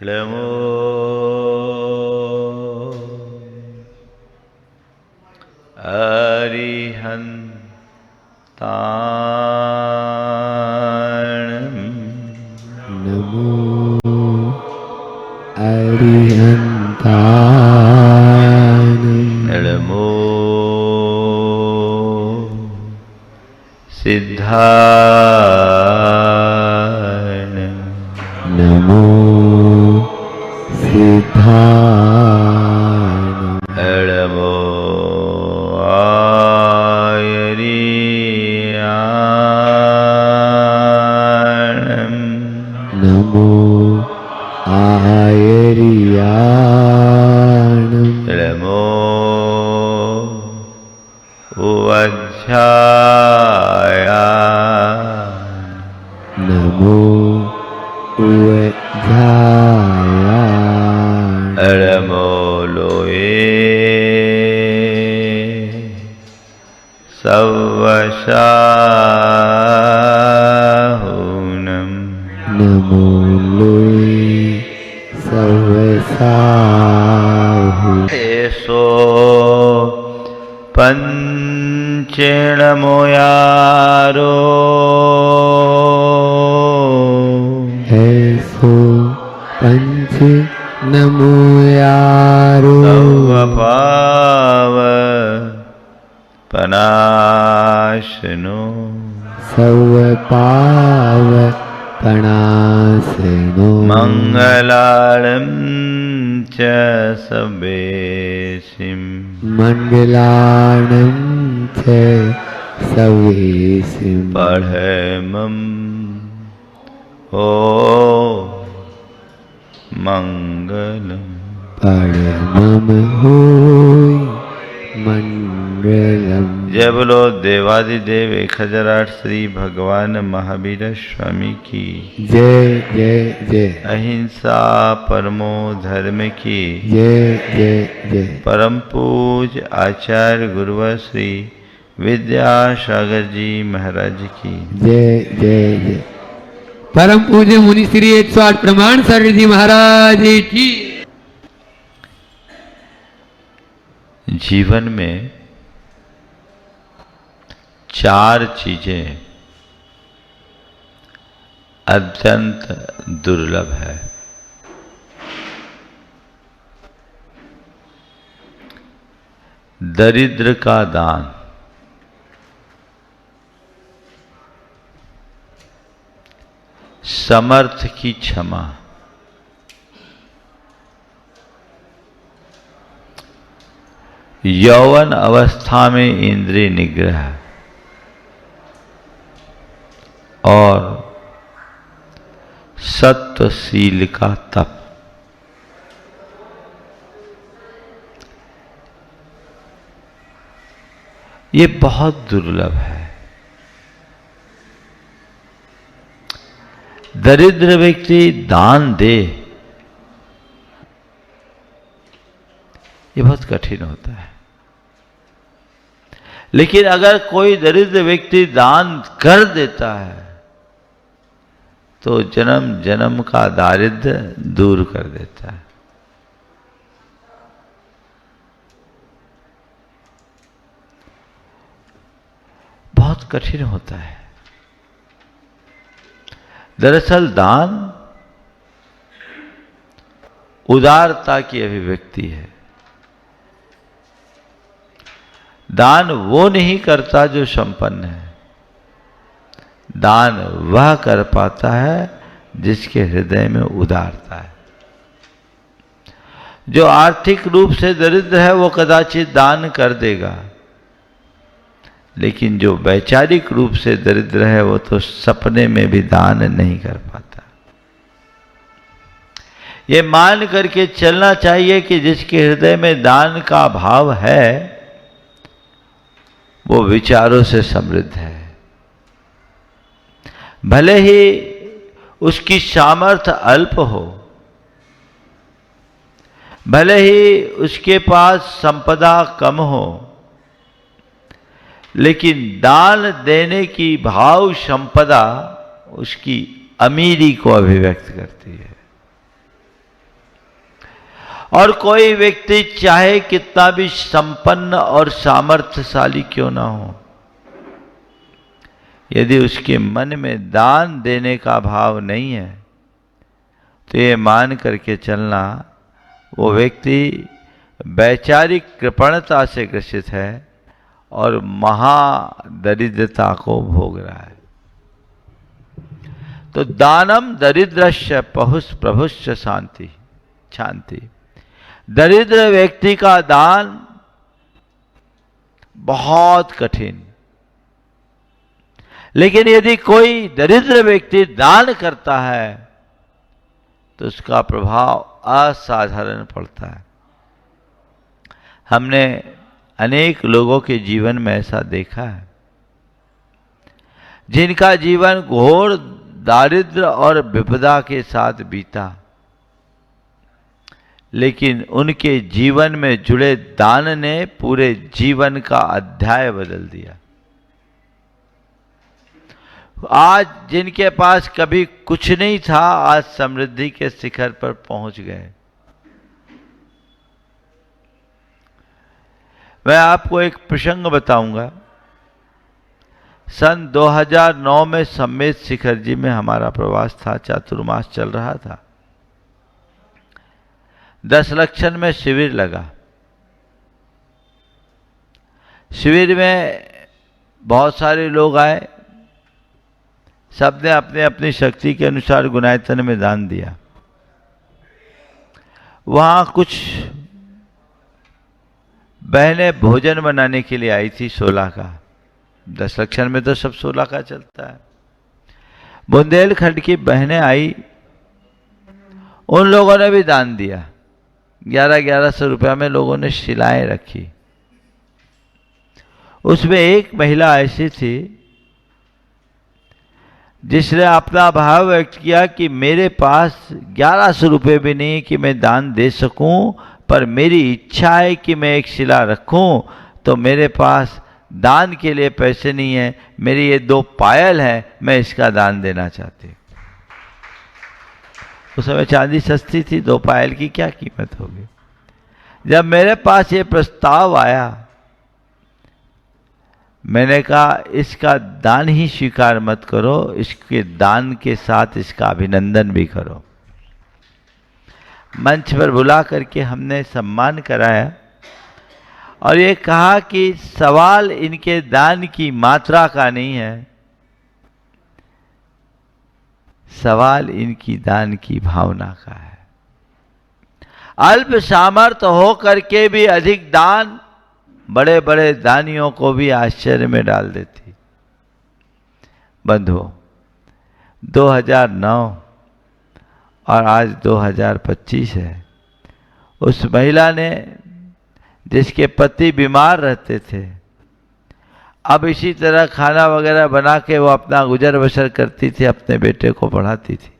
नमो अरिहन्ताणं नमो अरिहन्ताणं नमो सिद्धाणं नमो सिद्धाणं नमो आयरियाणं नमो आयरियाणं नमो उवध्यायाणं नमो उवध्यायाणं नमो लोये सवशाहुनं नमो लोये सवसाहु एषो पञ्चेणमोयारो ऐसो पंच नमो यारो सर्वपाव पनाशनो सर्व पाव पणासनो मङ्गलालं च सवेशिं मंगलाणं च सवेसिं पढमं हो मङ्गलम् परमं होय मंगलम। जय बोलो देवादिदेव 1008 श्री भगवान महावीर स्वामी की जय जय जय अहिंसा परमो धर्म की जय जय जय परम पूज आचार्य गुरुवर श्री विद्यासागर जी महाराज की जय जय जय परम पूज्य मुनि श्री 108 प्रमाण सर जी महाराज की। जीवन में 4 चीजें अत्यंत दुर्लभ है। दरिद्र का दान, समर्थ की क्षमा, यौवन अवस्था में इंद्रिय निग्रह और सत्वशील का तप। ये बहुत दुर्लभ है। दरिद्र व्यक्ति दान दे, ये बहुत कठिन होता है। लेकिन अगर कोई दरिद्र व्यक्ति दान कर देता है तो जन्म जन्म का दारिद्र्य दूर कर देता है। बहुत कठिन होता है। दरअसल दान उदारता की अभिव्यक्ति है। दान वो नहीं करता जो संपन्न है, दान वह कर पाता है जिसके हृदय में उदारता है। जो आर्थिक रूप से दरिद्र है वो कदाचित दान कर देगा, लेकिन जो वैचारिक रूप से दरिद्र है वो तो सपने में भी दान नहीं कर पाता। ये मान करके चलना चाहिए कि जिसके हृदय में दान का भाव है वो विचारों से समृद्ध है। भले ही उसकी सामर्थ्य अल्प हो, भले ही उसके पास संपदा कम हो, लेकिन दान देने की भाव संपदा उसकी अमीरी को अभिव्यक्त करती है। और कोई व्यक्ति चाहे कितना भी संपन्न और सामर्थ्यशाली क्यों ना हो, यदि उसके मन में दान देने का भाव नहीं है तो ये मान करके चलना वो व्यक्ति वैचारिक कृपणता से ग्रसित है और महादरिद्रता को भोग रहा है। तो दानम दरिद्रस्य पहुष प्रभुश्च शांति शांति। दरिद्र व्यक्ति का दान बहुत कठिन, लेकिन यदि कोई दरिद्र व्यक्ति दान करता है तो उसका प्रभाव असाधारण पड़ता है। हमने अनेक लोगों के जीवन में ऐसा देखा है जिनका जीवन घोर दारिद्र्य और विपदा के साथ बीता, लेकिन उनके जीवन में जुड़े दान ने पूरे जीवन का अध्याय बदल दिया। आज जिनके पास कभी कुछ नहीं था, आज समृद्धि के शिखर पर पहुंच गए। मैं आपको एक प्रसंग बताऊंगा। सन 2009 में सम्मेत शिखर जी में हमारा प्रवास था, चातुर्मास चल रहा था। 10 लक्षण में शिविर लगा। शिविर में बहुत सारे लोग आए, सबने अपने अपनी शक्ति के अनुसार गुणायतन में दान दिया। वहां कुछ बहनें भोजन बनाने के लिए आई थी 16 का। 10 लक्षण में तो सब 16 का चलता है। बुंदेलखंड की बहनें आई, उन लोगों ने भी दान दिया। 1100 रुपया में लोगों ने शिलाएं रखी। उसमें एक महिला ऐसी थी जिसने अपना भाव व्यक्त किया कि मेरे पास 1100 रुपये भी नहीं कि मैं दान दे सकूं, पर मेरी इच्छा है कि मैं एक शिला रखूं, तो मेरे पास दान के लिए पैसे नहीं है। मेरी ये 2 पायल है, मैं इसका दान देना चाहती हूं। उस समय चांदी सस्ती थी, 2 पायल की क्या कीमत होगी। जब मेरे पास ये प्रस्ताव आया, मैंने कहा इसका दान ही स्वीकार मत करो, इसके दान के साथ इसका अभिनंदन भी करो। मंच पर बुला करके हमने सम्मान कराया और ये कहा कि सवाल इनके दान की मात्रा का नहीं है, सवाल इनकी दान की भावना का है। अल्प सामर्थ्य हो करके भी अधिक दान बड़े बड़े दानियों को भी आश्चर्य में डाल देती। बंधुओं, 2009 और आज 2025 है। उस महिला ने, जिसके पति बीमार रहते थे, अब इसी तरह खाना वगैरह बना के वो अपना गुजर बसर करती थी, अपने बेटे को पढ़ाती थी।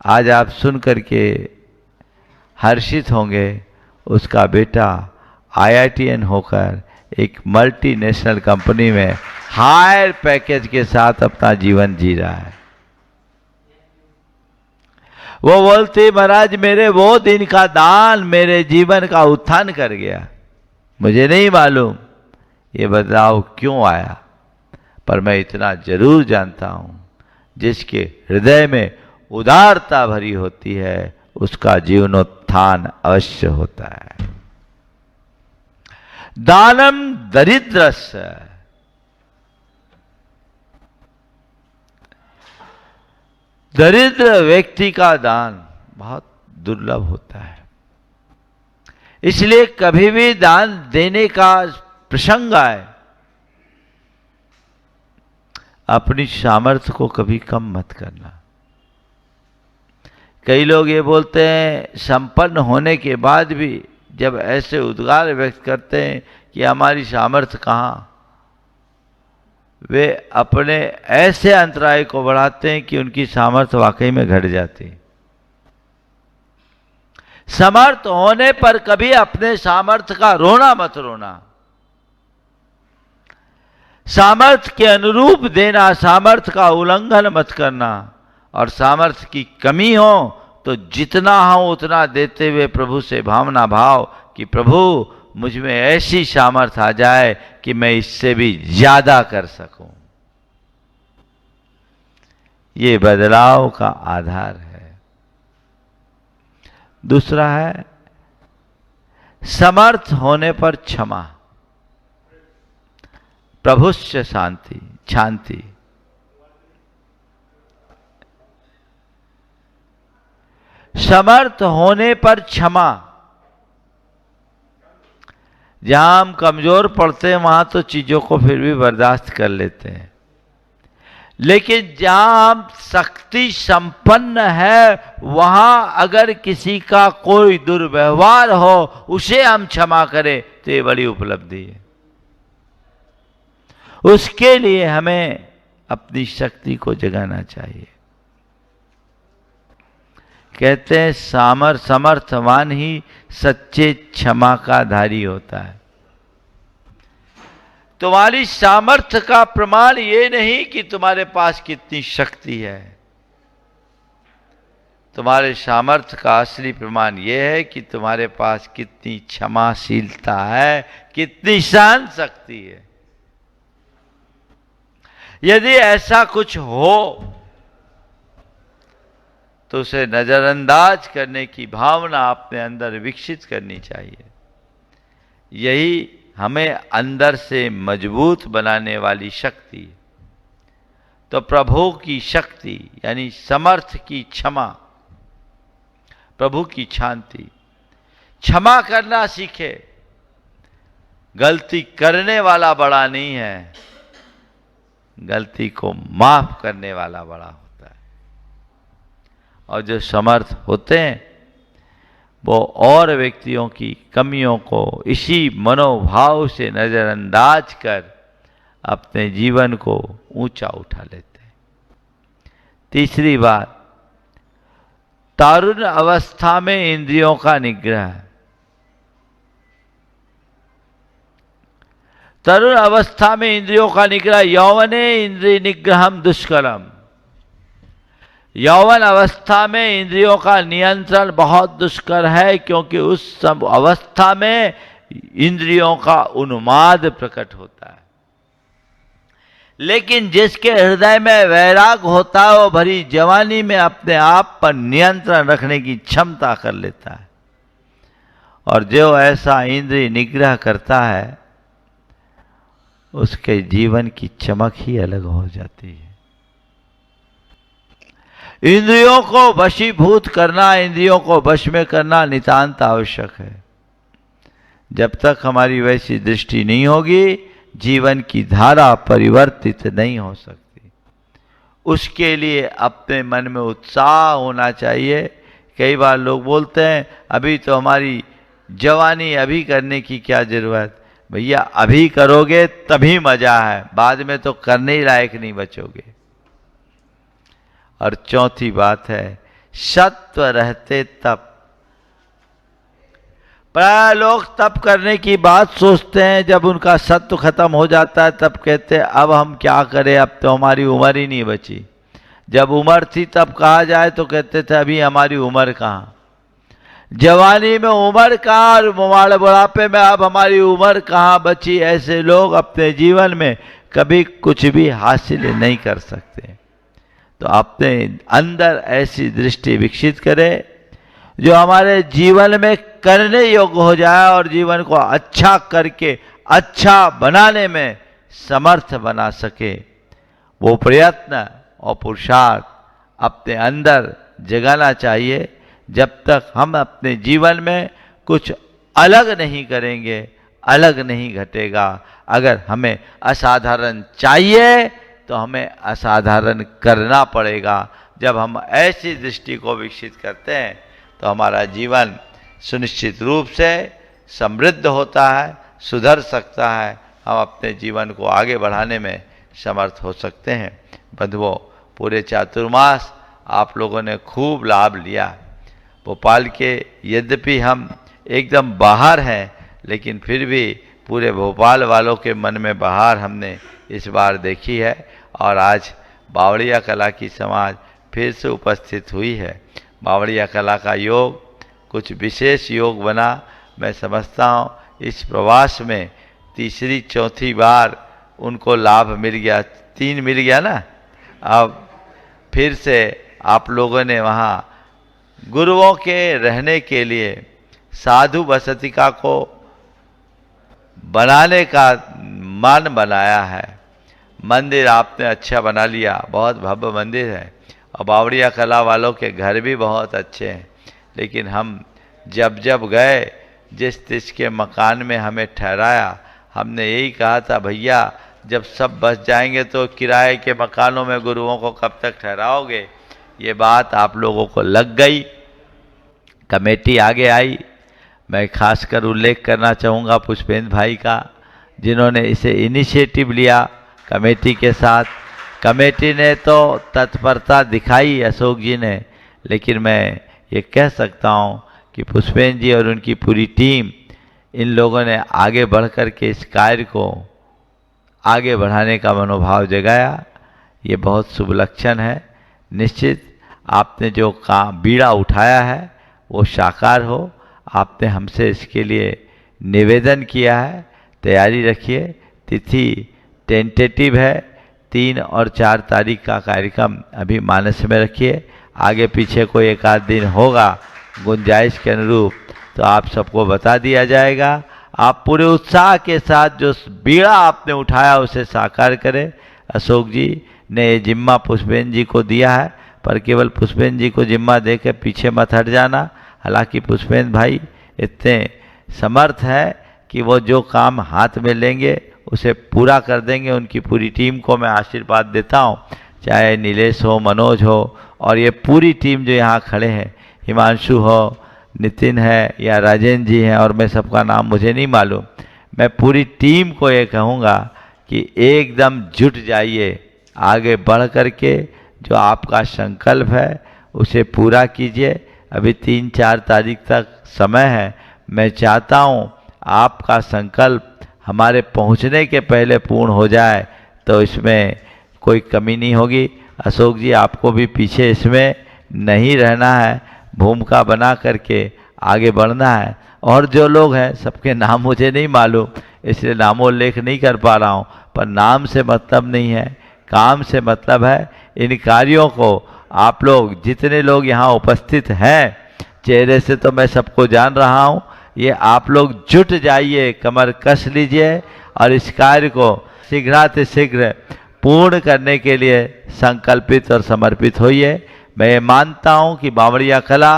आज आप सुन करके हर्षित होंगे, उसका बेटा IITN होकर एक मल्टीनेशनल कंपनी में हायर पैकेज के साथ अपना जीवन जी रहा है। वो बोलती, महाराज मेरे वो दिन का दान मेरे जीवन का उत्थान कर गया। मुझे नहीं मालूम ये बदलाव क्यों आया, पर मैं इतना जरूर जानता हूं, जिसके हृदय में उदारता भरी होती है उसका जीवनोत्थान अवश्य होता है। दानम दरिद्रस्य, दरिद्र व्यक्ति का दान बहुत दुर्लभ होता है। इसलिए कभी भी दान देने का प्रसंग आए, अपनी सामर्थ्य को कभी कम मत करना। कई लोग ये बोलते हैं, संपन्न होने के बाद भी जब ऐसे उद्गार व्यक्त करते हैं कि हमारी सामर्थ्य कहाँ, वे अपने ऐसे अंतराय को बढ़ाते हैं कि उनकी सामर्थ्य वाकई में घट जाती। समर्थ होने पर कभी अपने सामर्थ्य का रोना मत रोना। सामर्थ्य के अनुरूप देना, सामर्थ्य का उल्लंघन मत करना। और सामर्थ्य की कमी हो तो जितना हो उतना देते हुए प्रभु से भावना भाव कि प्रभु मुझ में ऐसी सामर्थ्य आ जाए कि मैं इससे भी ज्यादा कर सकूं। ये बदलाव का आधार है। दूसरा है समर्थ होने पर क्षमा, प्रभुश्च शांति शांति। समर्थ होने पर क्षमा। जहां हम कमजोर पड़ते हैं वहां तो चीजों को फिर भी बर्दाश्त कर लेते हैं, लेकिन जहां हम शक्ति संपन्न है वहां अगर किसी का कोई दुर्व्यवहार हो उसे हम क्षमा करें तो ये बड़ी उपलब्धि है। उसके लिए हमें अपनी शक्ति को जगाना चाहिए। कहते हैं समर्थवान ही सच्चे क्षमा का धारी होता है। तुम्हारी सामर्थ्य का प्रमाण ये नहीं कि तुम्हारे पास कितनी शक्ति है, तुम्हारे सामर्थ्य का असली प्रमाण ये है कि तुम्हारे पास कितनी क्षमाशीलता है, कितनी सहन शक्ति है। यदि ऐसा कुछ हो तो उसे नजरअंदाज करने की भावना अपने अंदर विकसित करनी चाहिए। यही हमें अंदर से मजबूत बनाने वाली शक्ति है। तो प्रभु की शक्ति यानी समर्थ की क्षमा, प्रभु की शांति। क्षमा करना सीखे। गलती करने वाला बड़ा नहीं है, गलती को माफ करने वाला बड़ा होता है। और जो समर्थ होते हैं वो और व्यक्तियों की कमियों को इसी मनोभाव से नजरअंदाज कर अपने जीवन को ऊंचा उठा लेते हैं। तीसरी बात, तारुण्य अवस्था में इंद्रियों का निग्रह। तरुण अवस्था में इंद्रियों का निग्रह। यौवने इंद्रिय निग्रहम दुष्करम। यौवन अवस्था में इंद्रियों का नियंत्रण बहुत दुष्कर है, क्योंकि उस अवस्था में इंद्रियों का उन्माद प्रकट होता है। लेकिन जिसके हृदय में वैराग होता है वो भरी जवानी में अपने आप पर नियंत्रण रखने की क्षमता कर लेता है। और जो ऐसा इंद्रिय निग्रह करता है उसके जीवन की चमक ही अलग हो जाती है। इंद्रियों को वशीभूत करना, इंद्रियों को वश में करना नितांत आवश्यक है। जब तक हमारी वैसी दृष्टि नहीं होगी जीवन की धारा परिवर्तित नहीं हो सकती। उसके लिए अपने मन में उत्साह होना चाहिए। कई बार लोग बोलते हैं अभी तो हमारी जवानी, अभी करने की क्या जरूरत। भैया अभी करोगे तभी मजा है, बाद में तो करने ही लायक नहीं बचोगे। और चौथी बात है सत्व रहते तप। प्राय लोग तप करने की बात सोचते हैं, जब उनका सत्व खत्म हो जाता है तब कहते हैं अब हम क्या करें, अब तो हमारी उम्र ही नहीं बची। जब उम्र थी तब कहा जाए तो कहते थे अभी हमारी उम्र कहाँ। जवानी में उम्र कहाँ और बुढ़ापे में अब हमारी उम्र कहाँ बची। ऐसे लोग अपने जीवन में कभी कुछ भी हासिल नहीं कर सकते। तो अपने अंदर ऐसी दृष्टि विकसित करें जो हमारे जीवन में करने योग्य हो जाए और जीवन को अच्छा करके अच्छा बनाने में समर्थ बना सके। वो प्रयत्न और पुरुषार्थ अपने अंदर जगाना चाहिए। जब तक हम अपने जीवन में कुछ अलग नहीं करेंगे, अलग नहीं घटेगा। अगर हमें असाधारण चाहिए तो हमें असाधारण करना पड़ेगा। जब हम ऐसी दृष्टि को विकसित करते हैं तो हमारा जीवन सुनिश्चित रूप से समृद्ध होता है, सुधर सकता है। हम अपने जीवन को आगे बढ़ाने में समर्थ हो सकते हैं। बंधुओं, पूरे चातुर्मास आप लोगों ने खूब लाभ लिया। भोपाल के यद्यपि हम एकदम बाहर हैं, लेकिन फिर भी पूरे भोपाल वालों के मन में बहार हमने इस बार देखी है। और आज बावड़िया कला की समाज फिर से उपस्थित हुई है। बावड़िया कला का योग कुछ विशेष योग बना। मैं समझता हूँ इस प्रवास में तीसरी चौथी बार उनको लाभ मिल गया, 3 मिल गया ना। अब फिर से आप लोगों ने वहाँ गुरुओं के रहने के लिए साधु बसतिका को बनाने का मन बनाया है। मंदिर आपने अच्छा बना लिया, बहुत भव्य मंदिर है, और बावड़िया कला वालों के घर भी बहुत अच्छे हैं। लेकिन हम जब जब गए, जिस के मकान में हमें ठहराया, हमने यही कहा था, भैया जब सब बस जाएंगे तो किराए के मकानों में गुरुओं को कब तक ठहराओगे। ये बात आप लोगों को लग गई, कमेटी आगे आई। मैं खासकर उल्लेख करना चाहूँगा पुष्पेंद्र भाई का, जिन्होंने इसे इनिशिएटिव लिया कमेटी के साथ। कमेटी ने तो तत्परता दिखाई, अशोक जी ने, लेकिन मैं ये कह सकता हूँ कि पुष्पेंद्र जी और उनकी पूरी टीम, इन लोगों ने आगे बढ़ कर के इस कार्य को आगे बढ़ाने का मनोभाव जगाया। ये बहुत शुभ लक्षण है। निश्चित आपने जो काम बीड़ा उठाया है वो साकार हो। आपने हमसे इसके लिए निवेदन किया है, तैयारी रखिए। तिथि टेंटेटिव है, 3 और 4 तारीख का कार्यक्रम अभी मानस में रखिए। आगे पीछे कोई एक आध दिन होगा गुंजाइश के अनुरूप तो आप सबको बता दिया जाएगा। आप पूरे उत्साह के साथ जो बीड़ा आपने उठाया उसे साकार करें। अशोक जी ने ये जिम्मा पुष्पेंद्र जी को दिया है, पर केवल पुष्पेंद्र जी को जिम्मा देकर पीछे मत हट जाना। हालांकि पुष्पेंद्र भाई इतने समर्थ है कि वो जो काम हाथ में लेंगे उसे पूरा कर देंगे। उनकी पूरी टीम को मैं आशीर्वाद देता हूँ, चाहे नीलेश हो, मनोज हो, और ये पूरी टीम जो यहाँ खड़े हैं, हिमांशु हो, नितिन है या राजेंद्र जी हैं, और मैं सबका नाम मुझे नहीं मालूम। मैं पूरी टीम को ये कहूँगा कि एकदम जुट जाइए, आगे बढ़ कर के जो आपका संकल्प है उसे पूरा कीजिए। अभी 3-4 तारीख तक समय है। मैं चाहता हूँ आपका संकल्प हमारे पहुँचने के पहले पूर्ण हो जाए, तो इसमें कोई कमी नहीं होगी। अशोक जी आपको भी पीछे इसमें नहीं रहना है, भूमिका बना करके आगे बढ़ना है। और जो लोग हैं सबके नाम मुझे नहीं मालूम, इसलिए नामोल्लेख नहीं कर पा रहा हूँ, पर नाम से मतलब नहीं है, काम से मतलब है। इन कार्यों को आप लोग जितने लोग यहाँ उपस्थित हैं, चेहरे से तो मैं सबको जान रहा हूँ, ये आप लोग जुट जाइए, कमर कस लीजिए और इस कार्य को शीघ्रातिशीघ्र पूर्ण करने के लिए संकल्पित और समर्पित होइए। मैं ये मानता हूँ कि बावड़िया कला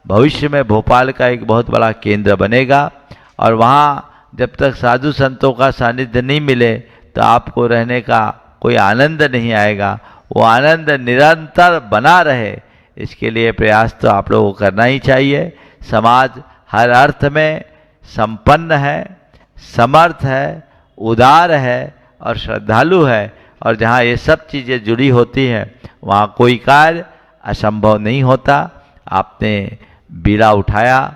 भविष्य में भोपाल का एक बहुत बड़ा केंद्र बनेगा, और वहाँ जब तक साधु संतों का सानिध्य नहीं मिले तो आपको रहने का कोई आनंद नहीं आएगा। वो आनंद निरंतर बना रहे, इसके लिए प्रयास तो आप लोगों को करना ही चाहिए। समाज हर अर्थ में संपन्न है, समर्थ है, उदार है और श्रद्धालु है, और जहाँ ये सब चीज़ें जुड़ी होती हैं वहाँ कोई कार्य असंभव नहीं होता। आपने बीड़ा उठाया,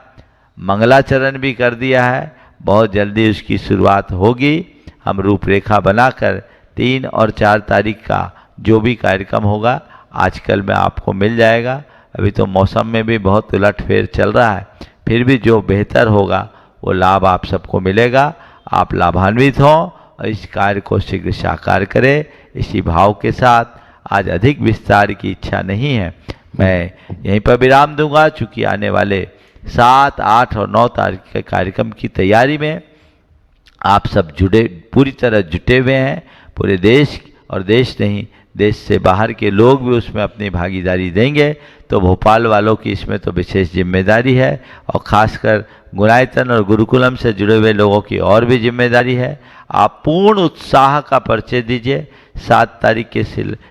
मंगलाचरण भी कर दिया है, बहुत जल्दी उसकी शुरुआत होगी। हम रूपरेखा बनाकर 3 और 4 तारीख का जो भी कार्यक्रम होगा आजकल में आपको मिल जाएगा। अभी तो मौसम में भी बहुत उलटफेर चल रहा है, फिर भी जो बेहतर होगा वो लाभ आप सबको मिलेगा। आप लाभान्वित हों और इस कार्य को शीघ्र साकार करें। इसी भाव के साथ आज अधिक विस्तार की इच्छा नहीं है, मैं यहीं पर विराम दूंगा। चूँकि आने वाले 7, 8 और 9 तारीख के कार्यक्रम की तैयारी में आप सब पूरी तरह जुटे हुए हैं। पूरे देश, और देश नहीं, देश से बाहर के लोग भी उसमें अपनी भागीदारी देंगे, तो भोपाल वालों की इसमें तो विशेष जिम्मेदारी है, और ख़ासकर गुणायतन और गुरुकुलम से जुड़े हुए लोगों की और भी जिम्मेदारी है। आप पूर्ण उत्साह का परिचय दीजिए। 7 तारीख के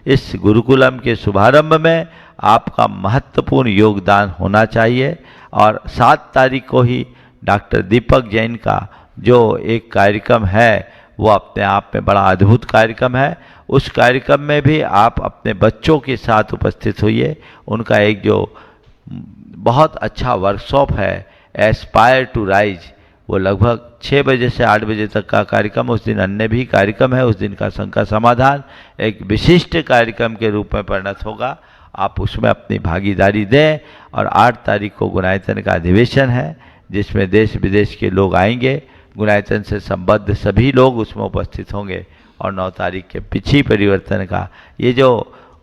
इस गुरुकुलम के शुभारंभ में आपका महत्वपूर्ण योगदान होना चाहिए, और 7 तारीख को ही डॉक्टर दीपक जैन का जो एक कार्यक्रम है वो अपने आप में बड़ा अद्भुत कार्यक्रम है। उस कार्यक्रम में भी आप अपने बच्चों के साथ उपस्थित होइए। उनका एक जो बहुत अच्छा वर्कशॉप है एस्पायर टू राइज, वो लगभग 6 बजे से 8 बजे तक का कार्यक्रम, उस दिन अन्य भी कार्यक्रम है। उस दिन का शंका समाधान एक विशिष्ट कार्यक्रम के रूप में परिणत होगा, आप उसमें अपनी भागीदारी दें। और 8 तारीख को गुणायतन का अधिवेशन है, जिसमें देश विदेश के लोग आएंगे, गुणायतन से संबद्ध सभी लोग उसमें उपस्थित होंगे। और 9 तारीख के पिछी परिवर्तन का ये जो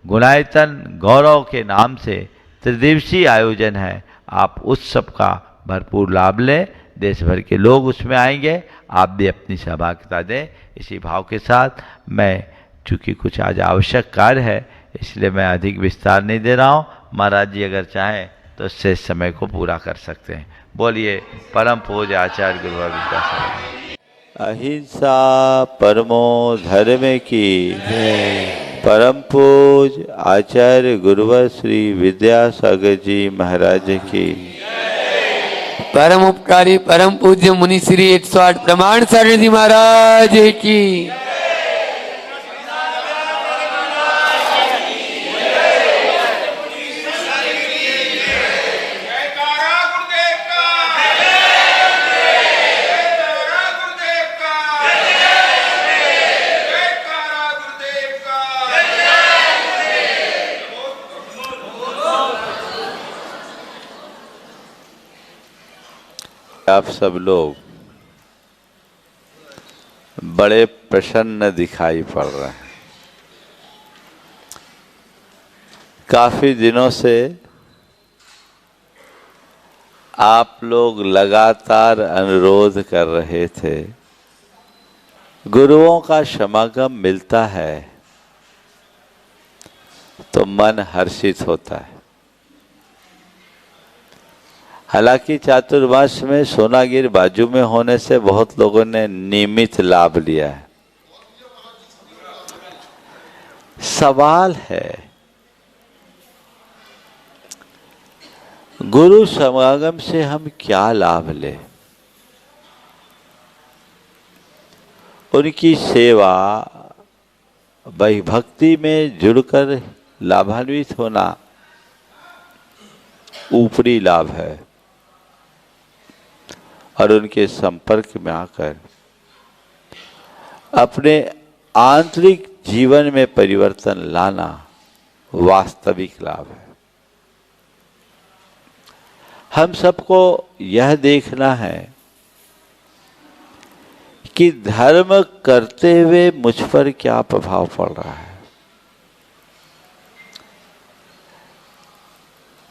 गुणायतन गौरव के नाम से त्रिदिवसीय आयोजन है, आप उस सब का भरपूर लाभ लें। देश भर के लोग उसमें आएंगे, आप भी अपनी सहभागिता दें। इसी भाव के साथ मैं, चूँकि कुछ आज आवश्यक कार्य है, इसलिए मैं अधिक विस्तार नहीं दे रहा हूँ। महाराज जी अगर चाहें तो इससे इस समय को पूरा कर सकते हैं। बोलिए परम पूज्य आचार्य गुरु विद्यासागर। अहिंसा परमो धर्म की परम पूज्य आचार्य गुरुवर श्री विद्यासागर जी महाराज की। परम उपकारी परम पूज्य मुनि श्री 108 प्रमाण सारणी जी महाराज की। आप सब लोग बड़े प्रसन्न दिखाई पड़ रहे हैं। काफी दिनों से आप लोग लगातार अनुरोध कर रहे थे, गुरुओं का समागम मिलता है तो मन हर्षित होता है। हालांकि चातुर्मास में सोनागिर बाजू में होने से बहुत लोगों ने नियमित लाभ लिया है। सवाल है, गुरु समागम से हम क्या लाभ लें? उनकी सेवा, वही भक्ति में जुड़कर लाभान्वित होना ऊपरी लाभ है, और उनके संपर्क में आकर अपने आंतरिक जीवन में परिवर्तन लाना वास्तविक लाभ है। हम सबको यह देखना है कि धर्म करते हुए मुझ पर क्या प्रभाव पड़ रहा है।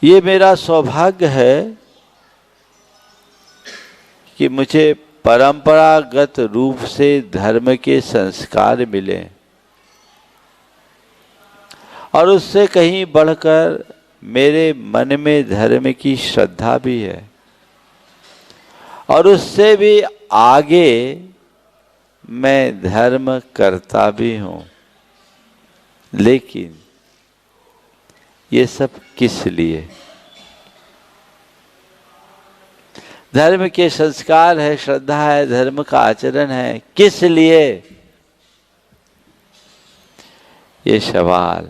ये मेरा सौभाग्य है कि मुझे परंपरागत रूप से धर्म के संस्कार मिले, और उससे कहीं बढ़कर मेरे मन में धर्म की श्रद्धा भी है, और उससे भी आगे मैं धर्म करता भी हूँ। लेकिन ये सब किस लिए? धर्म के संस्कार है, श्रद्धा है, धर्म का आचरण है, किस लिए? ये सवाल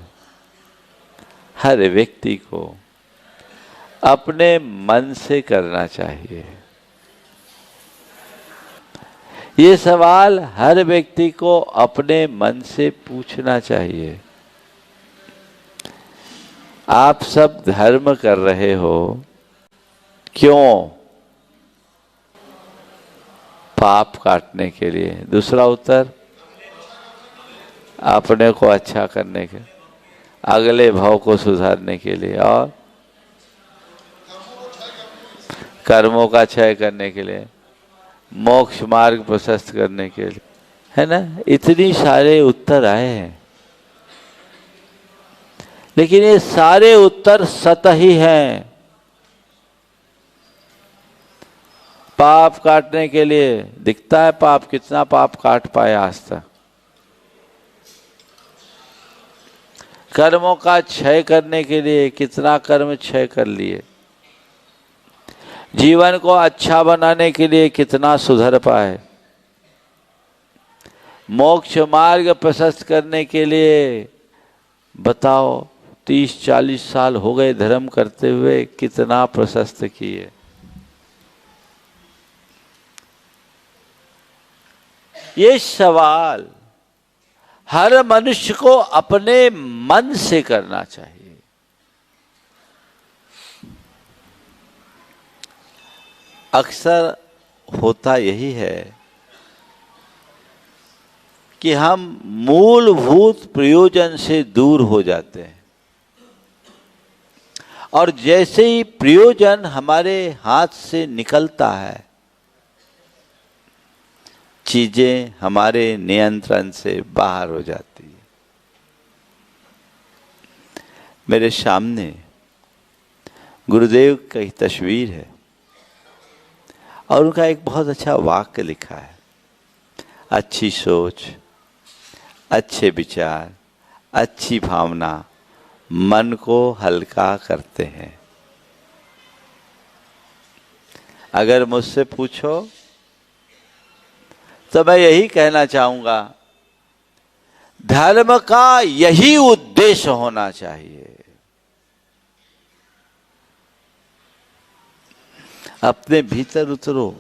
हर व्यक्ति को अपने मन से करना चाहिए। ये सवाल हर व्यक्ति को अपने मन से पूछना चाहिए। आप सब धर्म कर रहे हो, क्यों? पाप काटने के लिए। दूसरा उत्तर, अपने को अच्छा करने के, अगले भाव को सुधारने के लिए, और कर्मों का क्षय करने के लिए, मोक्ष मार्ग प्रशस्त करने के लिए, है ना? इतनी सारे उत्तर आए हैं, लेकिन ये सारे उत्तर सतही हैं। पाप काटने के लिए दिखता है पाप, कितना पाप काट पाए आज तक। कर्मों का क्षय करने के लिए कितना कर्म क्षय कर लिए। जीवन को अच्छा बनाने के लिए कितना सुधर पाए। मोक्ष मार्ग प्रशस्त करने के लिए बताओ, 30-40 साल हो गए धर्म करते हुए, कितना प्रशस्त किए। ये सवाल हर मनुष्य को अपने मन से करना चाहिए। अक्सर होता यही है कि हम मूलभूत प्रयोजन से दूर हो जाते हैं, और जैसे ही प्रयोजन हमारे हाथ से निकलता है, चीजें हमारे नियंत्रण से बाहर हो जाती है। मेरे सामने गुरुदेव की तस्वीर है और उनका एक बहुत अच्छा वाक्य लिखा है, अच्छी सोच, अच्छे विचार, अच्छी भावना मन को हल्का करते हैं। अगर मुझसे पूछो तो मैं यही कहना चाहूंगा, धर्म का यही उद्देश्य होना चाहिए। अपने भीतर उतरो,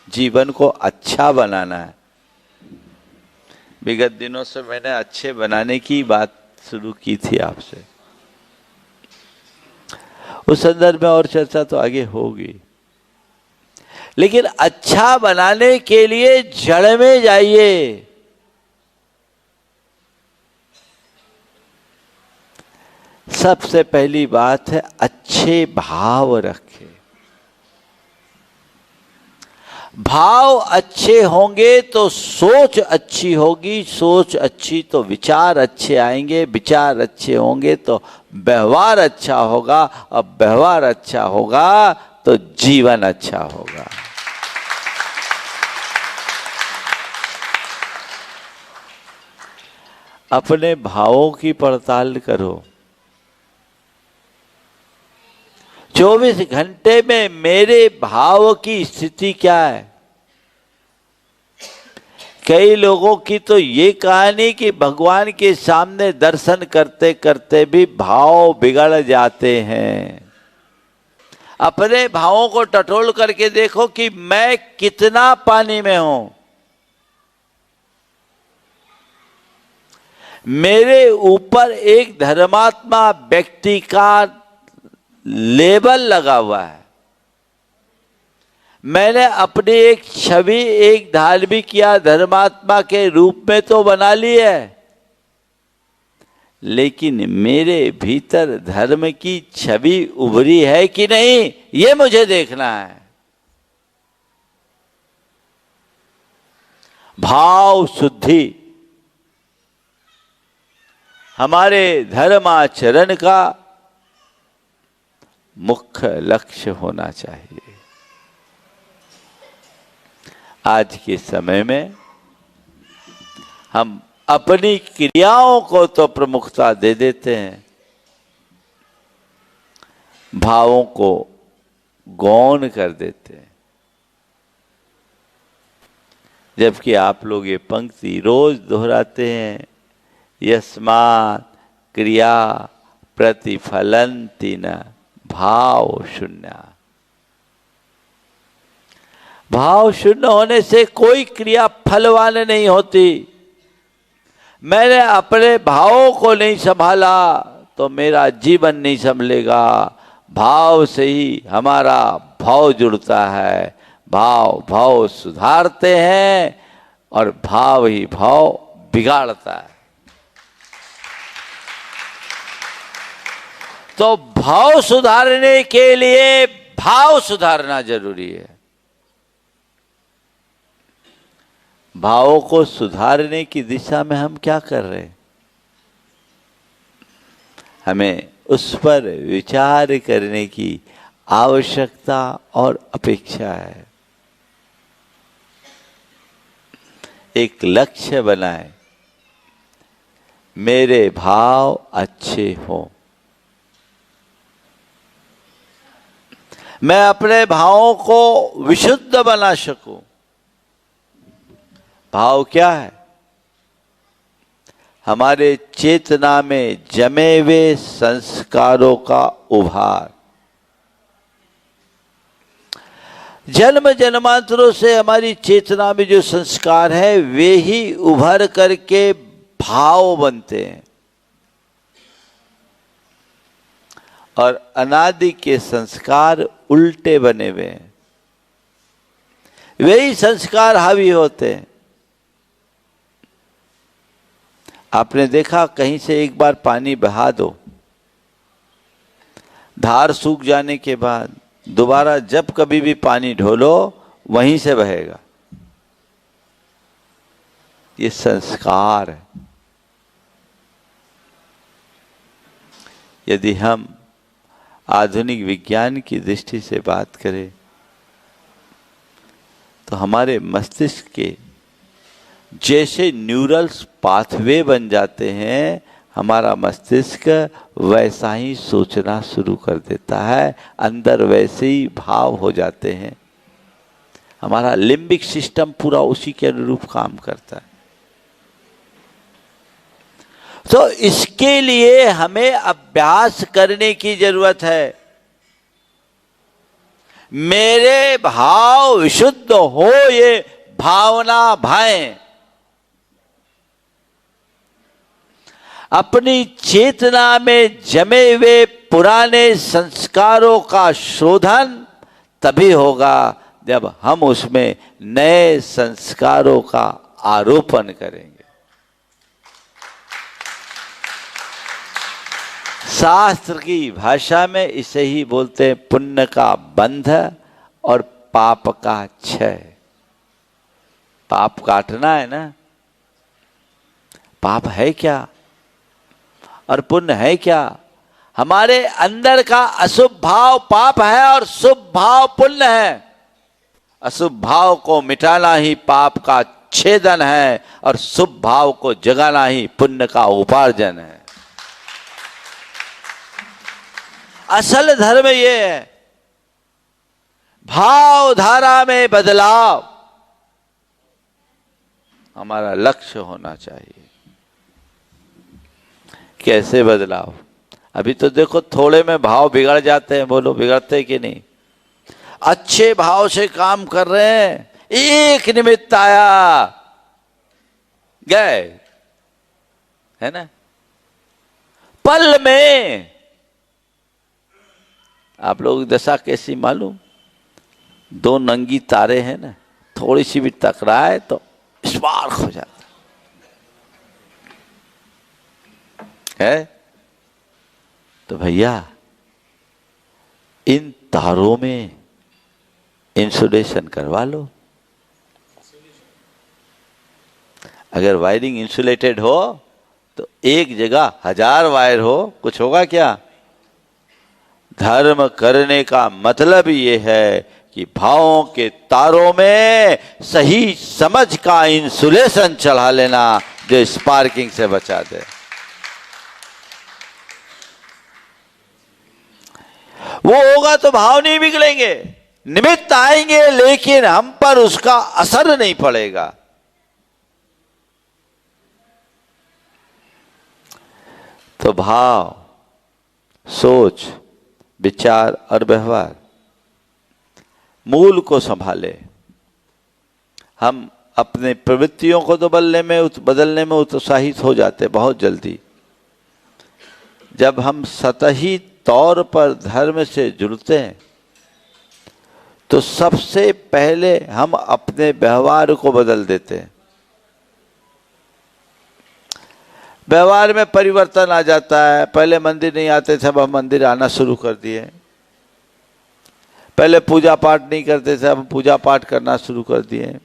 जीवन को अच्छा बनाना है। विगत दिनों से मैंने अच्छे बनाने की बात शुरू की थी आपसे, उस संदर्भ में और चर्चा तो आगे होगी, लेकिन अच्छा बनाने के लिए जड़ में जाइए। सबसे पहली बात है अच्छे भाव रखें। भाव अच्छे होंगे तो सोच अच्छी होगी, सोच अच्छी तो विचार अच्छे आएंगे, विचार अच्छे होंगे तो व्यवहार अच्छा होगा, और व्यवहार अच्छा होगा तो जीवन अच्छा होगा। अपने भावों की पड़ताल करो। 24 घंटे में मेरे भाव की स्थिति क्या है? कई लोगों की तो ये कहानी कि भगवान के सामने दर्शन करते करते भी भाव बिगड़ जाते हैं। अपने भावों को टटोल करके देखो कि मैं कितना पानी में हूं। मेरे ऊपर एक धर्मात्मा व्यक्ति का लेबल लगा हुआ है। मैंने अपनी एक छवि, एक धार्मिक या धर्मात्मा के रूप में तो बना ली है, लेकिन मेरे भीतर धर्म की छवि उभरी है कि नहीं, ये मुझे देखना है। भाव शुद्धि हमारे धर्माचरण का मुख्य लक्ष्य होना चाहिए। आज के समय में हम अपनी क्रियाओं को तो प्रमुखता दे देते हैं, भावों को गौण कर देते हैं। जबकि आप लोग ये पंक्ति रोज दोहराते हैं, यस्मात् क्रिया प्रतिफलन्ति न भाव शून्य। भाव शून्य होने से कोई क्रिया फलवान नहीं होती। मैंने अपने भावों को नहीं संभाला तो मेरा जीवन नहीं संभलेगा। भाव से ही हमारा भाव जुड़ता है, भाव भाव सुधारते हैं और भाव ही भाव बिगाड़ता है। तो भाव सुधारने के लिए भाव सुधारना जरूरी है। भावों को सुधारने की दिशा में हम क्या कर रहे हैं? हमें उस पर विचार करने की आवश्यकता और अपेक्षा है। एक लक्ष्य बनाएं, मेरे भाव अच्छे हों। मैं अपने भावों को विशुद्ध बना सकूं। भाव क्या है? हमारे चेतना में जमे हुए संस्कारों का उभार। जन्म जन्मांतरों से हमारी चेतना में जो संस्कार है वे ही उभर करके भाव बनते हैं, और अनादि के संस्कार उल्टे बने हुए हैं। वही संस्कार हावी होते हैं। आपने देखा कहीं से एक बार पानी बहा दो, धार सूख जाने के बाद दोबारा जब कभी भी पानी ढोलो वहीं से बहेगा। ये संस्कार है। यदि हम आधुनिक विज्ञान की दृष्टि से बात करें तो हमारे मस्तिष्क के जैसे न्यूरल्स पाथवे बन जाते हैं, हमारा मस्तिष्क वैसा ही सोचना शुरू कर देता है, अंदर वैसे ही भाव हो जाते हैं। हमारा लिम्बिक सिस्टम पूरा उसी के अनुरूप काम करता है। तो इसके लिए हमें अभ्यास करने की जरूरत है। मेरे भाव विशुद्ध हो, ये भावना भाएं। अपनी चेतना में जमे हुए पुराने संस्कारों का शोधन तभी होगा जब हम उसमें नए संस्कारों का आरोपण करेंगे। शास्त्र की भाषा में इसे ही बोलते हैं पुण्य का बंध और पाप का क्षय। पाप काटना है ना, पाप है क्या और पुण्य है क्या? हमारे अंदर का अशुभ भाव पाप है और शुभ भाव पुण्य है। अशुभ भाव को मिटाना ही पाप का छेदन है और शुभ भाव को जगाना ही पुण्य का उपार्जन है। असल धर्म ये है, भाव धारा में बदलाव हमारा लक्ष्य होना चाहिए। कैसे बदलाव? अभी तो देखो थोड़े में भाव बिगड़ जाते हैं। बोलो बिगड़ते कि नहीं? अच्छे भाव से काम कर रहे हैं, एक निमित्त आया गए, है ना, पल में। आप लोगों की दशा कैसी मालूम? दो नंगी तारे हैं ना, थोड़ी सी भी टकराए तो स्पार्क हो जाता है। तो भैया इन तारों में इंसुलेशन करवा लो। अगर वायरिंग इंसुलेटेड हो तो एक जगह 1000 वायर हो, कुछ होगा क्या? धर्म करने का मतलब ये है कि भावों के तारों में सही समझ का इंसुलेशन चढ़ा लेना जो स्पार्किंग से बचा दे। वो होगा तो भाव नहीं बिगड़ेंगे, निमित्त आएंगे लेकिन हम पर उसका असर नहीं पड़ेगा। तो भाव, सोच, विचार और व्यवहार मूल को संभाले। हम अपने प्रवृत्तियों को तो बदलने में उत्साहित हो जाते बहुत जल्दी। जब हम सतही तौर पर धर्म से जुड़ते हैं तो सबसे पहले हम अपने व्यवहार को बदल देते हैं। व्यवहार में परिवर्तन आ जाता है। पहले मंदिर नहीं आते थे, अब हम मंदिर आना शुरू कर दिए। पहले पूजा पाठ नहीं करते थे, अब पूजा पाठ करना शुरू कर दिए।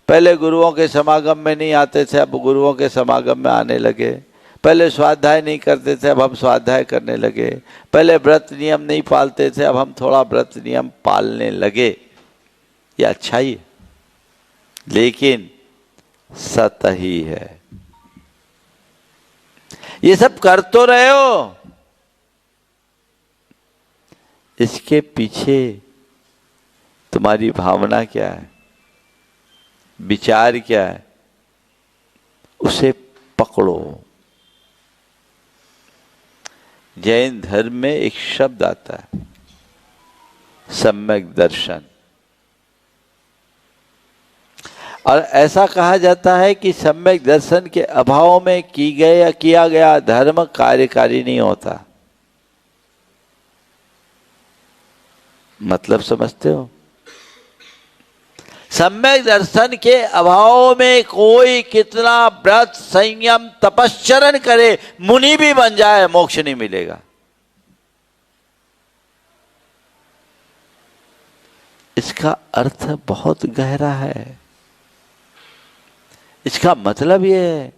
पहले गुरुओं के समागम में नहीं आते थे, अब गुरुओं के समागम में आने लगे। पहले स्वाध्याय नहीं करते थे, अब हम स्वाध्याय करने लगे। पहले व्रत नियम नहीं पालते थे, अब हम थोड़ा व्रत नियम पालने लगे। ये अच्छा ही है, लेकिन सतही है। ये सब कर तो रहे हो, इसके पीछे तुम्हारी भावना क्या है, विचार क्या है, उसे पकड़ो। जैन धर्म में एक शब्द आता है, सम्यक दर्शन। और ऐसा कहा जाता है कि सम्यक दर्शन के अभाव में किया गया धर्म कार्यकारी नहीं होता। मतलब समझते हो? सम्यक दर्शन के अभाव में कोई कितना व्रत संयम तपश्चरण करे, मुनि भी बन जाए, मोक्ष नहीं मिलेगा। इसका अर्थ बहुत गहरा है। इसका मतलब यह है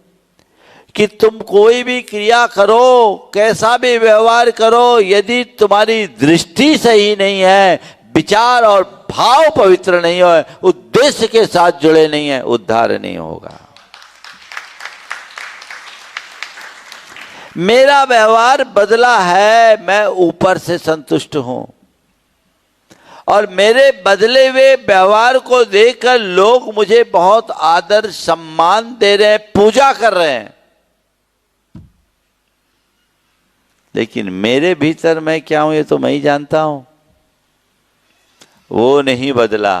कि तुम कोई भी क्रिया करो, कैसा भी व्यवहार करो, यदि तुम्हारी दृष्टि सही नहीं है, विचार और भाव पवित्र नहीं हो, उद्देश्य के साथ जुड़े नहीं है, उद्धार नहीं होगा। मेरा व्यवहार बदला है, मैं ऊपर से संतुष्ट हूं, और मेरे बदले हुए व्यवहार को देखकर लोग मुझे बहुत आदर सम्मान दे रहे हैं, पूजा कर रहे हैं, लेकिन मेरे भीतर मैं क्या हूं ये तो मैं ही जानता हूं। वो नहीं बदला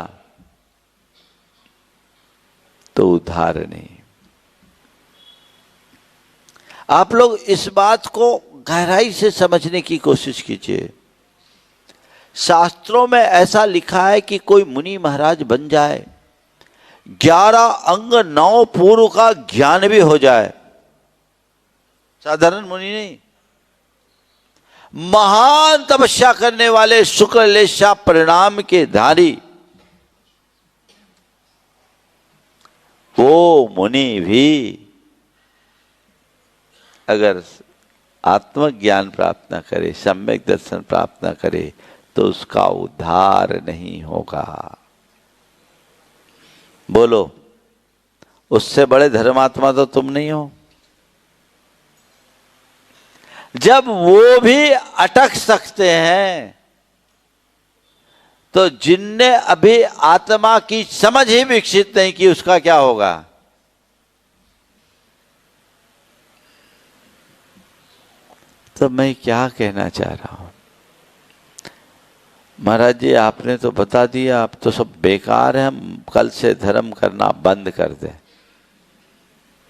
तो उद्धार नहीं। आप लोग इस बात को गहराई से समझने की कोशिश कीजिए। शास्त्रों में ऐसा लिखा है कि कोई मुनि महाराज बन जाए, 11 अंग 9 पूर्व का ज्ञान भी हो जाए, साधारण मुनि नहीं, महान तपस्या करने वाले शुक्ल लेशा परिणाम के धारी, वो मुनि भी अगर आत्मज्ञान प्राप्त न करे, सम्यक दर्शन प्राप्त न करे, तो उसका उद्धार नहीं होगा। बोलो, उससे बड़े धर्मात्मा तो तुम नहीं हो। जब वो भी अटक सकते हैं, तो जिनने अभी आत्मा की समझ ही विकसित नहीं की, उसका क्या होगा? तो मैं क्या कहना चाह रहा हूं, महाराज जी आपने तो बता दिया, अब तो सब बेकार है, हम कल से धर्म करना बंद कर दें।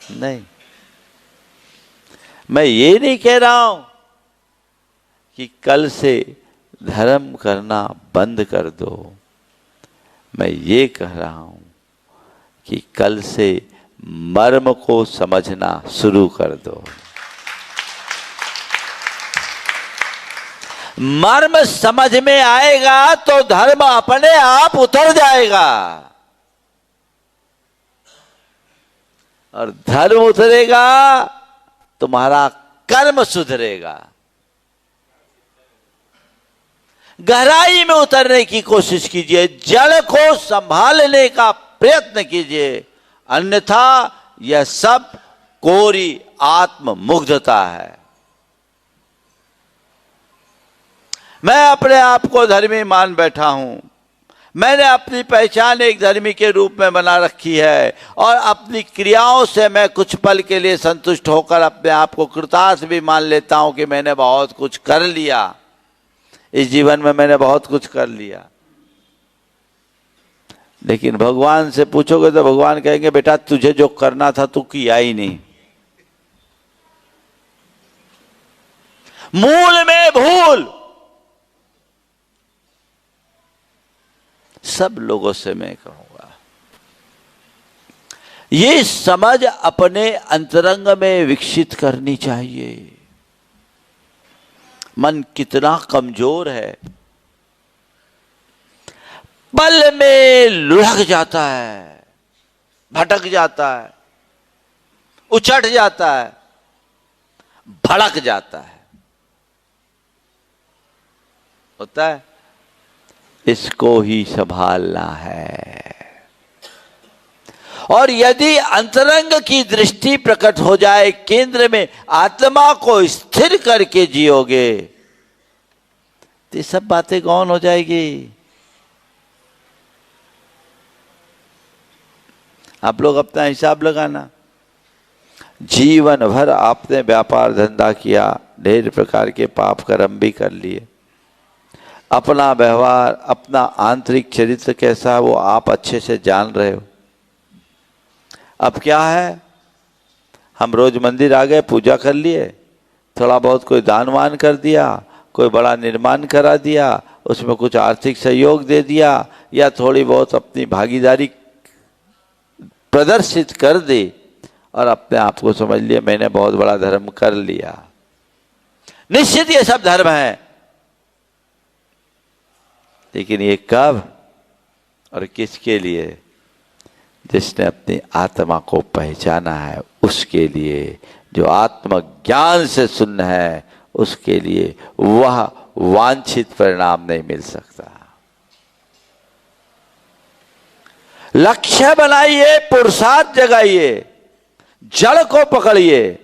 नहीं, मैं ये नहीं कह रहा हूं कि कल से धर्म करना बंद कर दो। मैं ये कह रहा हूं कि कल से मर्म को समझना शुरू कर दो। मर्म समझ में आएगा तो धर्म अपने आप उतर जाएगा, और धर्म उतरेगा तुम्हारा कर्म सुधरेगा। गहराई में उतरने की कोशिश कीजिए, जड़ को संभालने का प्रयत्न कीजिए, अन्यथा यह सब कोरी आत्ममुग्धता है। मैं अपने आप को धर्मी मान बैठा हूं, मैंने अपनी पहचान एक धर्मी के रूप में बना रखी है, और अपनी क्रियाओं से मैं कुछ पल के लिए संतुष्ट होकर अपने आप को कृतार्थ भी मान लेता हूं कि मैंने बहुत कुछ कर लिया, इस जीवन में मैंने बहुत कुछ कर लिया। लेकिन भगवान से पूछोगे तो भगवान कहेंगे, बेटा तुझे जो करना था तू किया ही नहीं। मूल में भूल। सब लोगों से मैं कहूंगा, ये समझ अपने अंतरंग में विकसित करनी चाहिए। मन कितना कमजोर है, पल में लुढ़क जाता है, भटक जाता है, उचट जाता है, भड़क जाता है, होता है। इसको ही संभालना है, और यदि अंतरंग की दृष्टि प्रकट हो जाए, केंद्र में आत्मा को स्थिर करके जियोगे, तो ये सब बातें गौण हो जाएगी। आप लोग अपना हिसाब लगाना। जीवन भर आपने व्यापार धंधा किया, ढेर प्रकार के पाप कर्म भी कर लिए, अपना व्यवहार, अपना आंतरिक चरित्र कैसा है वो आप अच्छे से जान रहे हो। अब क्या है, हम रोज मंदिर आ गए, पूजा कर लिए, थोड़ा बहुत कोई दान वान कर दिया, कोई बड़ा निर्माण करा दिया, उसमें कुछ आर्थिक सहयोग दे दिया या थोड़ी बहुत अपनी भागीदारी प्रदर्शित कर दी और अपने आप को समझ लिया मैंने बहुत बड़ा धर्म कर लिया। निश्चित ये सब धर्म है, लेकिन ये कब और किसके लिए? जिसने अपनी आत्मा को पहचाना है उसके लिए, जो आत्मज्ञान से सुन्न है उसके लिए वह वांछित परिणाम नहीं मिल सकता। लक्ष्य बनाइए, पुरुषार्थ जगाइए, जड़ को पकड़िए।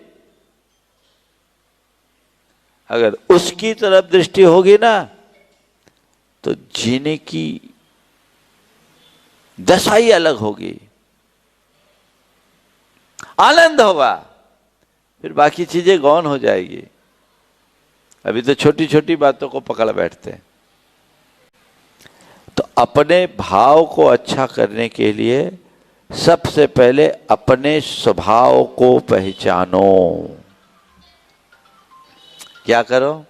अगर उसकी तरफ दृष्टि होगी ना तो जीने की दशा ही अलग होगी, आनंद होगा, फिर बाकी चीजें गौण हो जाएगी। अभी तो छोटी छोटी बातों को पकड़ बैठते हैं। तो अपने भाव को अच्छा करने के लिए सबसे पहले अपने स्वभाव को पहचानो। क्या करो?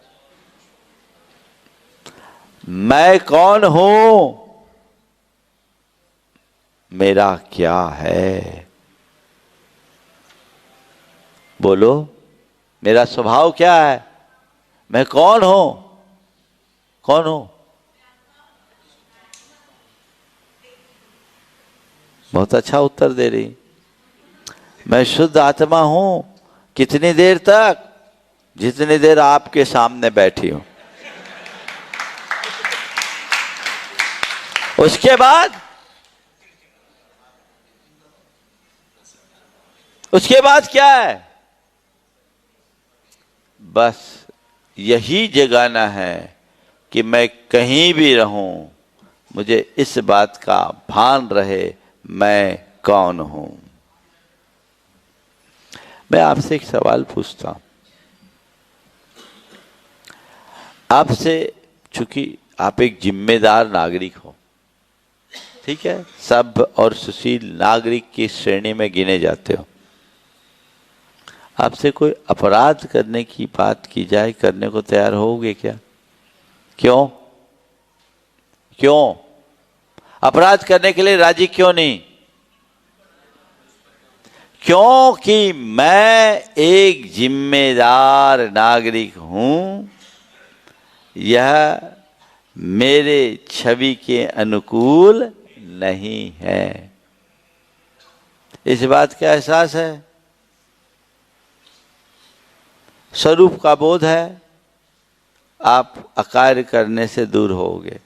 मैं कौन हूं, मेरा क्या है? बोलो, मेरा स्वभाव क्या है? मैं कौन हूं? कौन हूं? बहुत अच्छा उत्तर दे रही। मैं शुद्ध आत्मा हूं। कितनी देर तक? जितनी देर आपके सामने बैठी हूं। उसके बाद क्या है? बस यही जगाना है कि मैं कहीं भी रहूं मुझे इस बात का भान रहे मैं कौन हूं। मैं आपसे एक सवाल पूछता हूं। आपसे, चूंकि आप एक जिम्मेदार नागरिक हो, ठीक है, सब और सुशील नागरिक की श्रेणी में गिने जाते हो। आपसे कोई अपराध करने की बात की जाए, करने को तैयार होगे क्या? क्यों? क्यों अपराध करने के लिए राजी क्यों नहीं? क्योंकि मैं एक जिम्मेदार नागरिक हूं। यह मेरे छवि के अनुकूल नहीं है। इस बात का एहसास है, स्वरूप का बोध है, आप अकार्य करने से दूर होगे।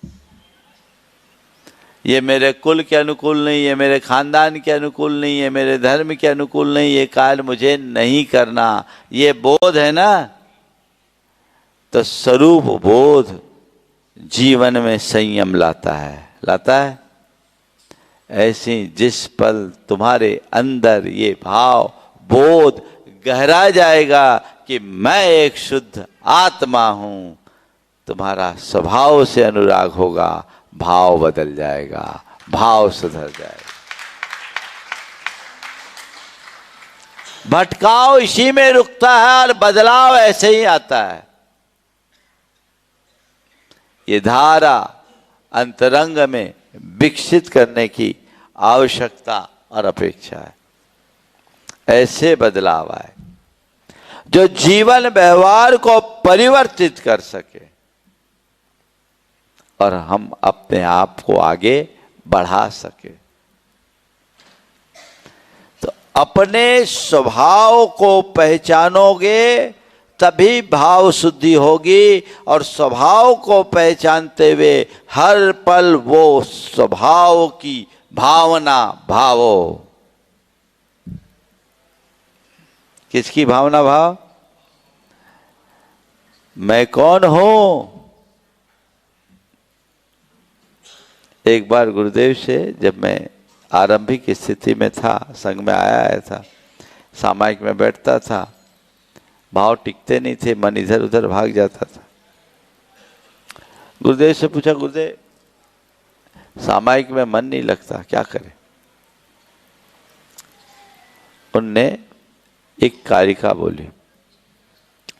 ये मेरे कुल के अनुकूल नहीं, ये मेरे खानदान के अनुकूल नहीं, ये मेरे धर्म के अनुकूल नहीं, ये कार्य मुझे नहीं करना, ये बोध है ना। तो स्वरूप बोध जीवन में संयम लाता है। ऐसी जिस पल तुम्हारे अंदर ये भाव बोध गहरा जाएगा कि मैं एक शुद्ध आत्मा हूं, तुम्हारा स्वभाव से अनुराग होगा, भाव बदल जाएगा, भाव सुधर जाएगा। भटकाव इसी में रुकता है और बदलाव ऐसे ही आता है। ये धारा अंतरंग में विकसित करने की आवश्यकता और अपेक्षा है। ऐसे बदलाव आए जो जीवन व्यवहार को परिवर्तित कर सके और हम अपने आप को आगे बढ़ा सके। तो अपने स्वभाव को पहचानोगे तभी भाव शुद्धि होगी, और स्वभाव को पहचानते हुए हर पल वो स्वभाव की भावना भावो। किसकी भावना भाव? मैं कौन हूं। एक बार गुरुदेव से जब मैं आरंभिक स्थिति में था, संघ में आया था, सामायिक में बैठता था, भाव टिकते नहीं थे, मन इधर उधर भाग जाता था। गुरुदेव से पूछा, गुरुदेव सामायिक में मन नहीं लगता, क्या करें? उनने एक कारिका बोली,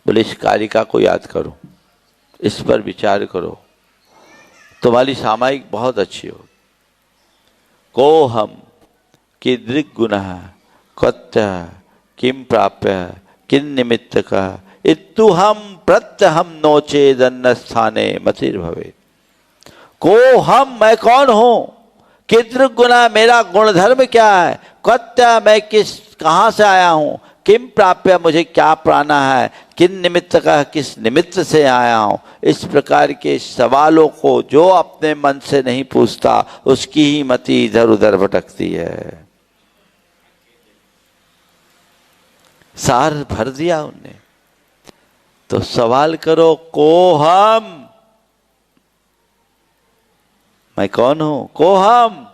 बोले इस कारिका को याद करो, इस पर विचार करो, तुम्हारी सामायिक बहुत अच्छी हो। को हम कीदृक् गुणः कत्य किम प्राप्य किन निमित्त का इत्तु हम प्रत्यहम नोचेदन्न स्थाने मतिर भवे। को हम, मैं कौन हूं, कीदृक् गुणः, मेरा गुणधर्म क्या है, कत्य, मैं कहां से आया हूं, किम प्राप्य, मुझे क्या पाना है, किन निमित्त का, किस निमित्त से आया हूं। इस प्रकार के सवालों को जो अपने मन से नहीं पूछता उसकी ही मति इधर उधर भटकती है। सार भर दिया उनने। तो सवाल करो, को हम, मैं कौन हूं, को हम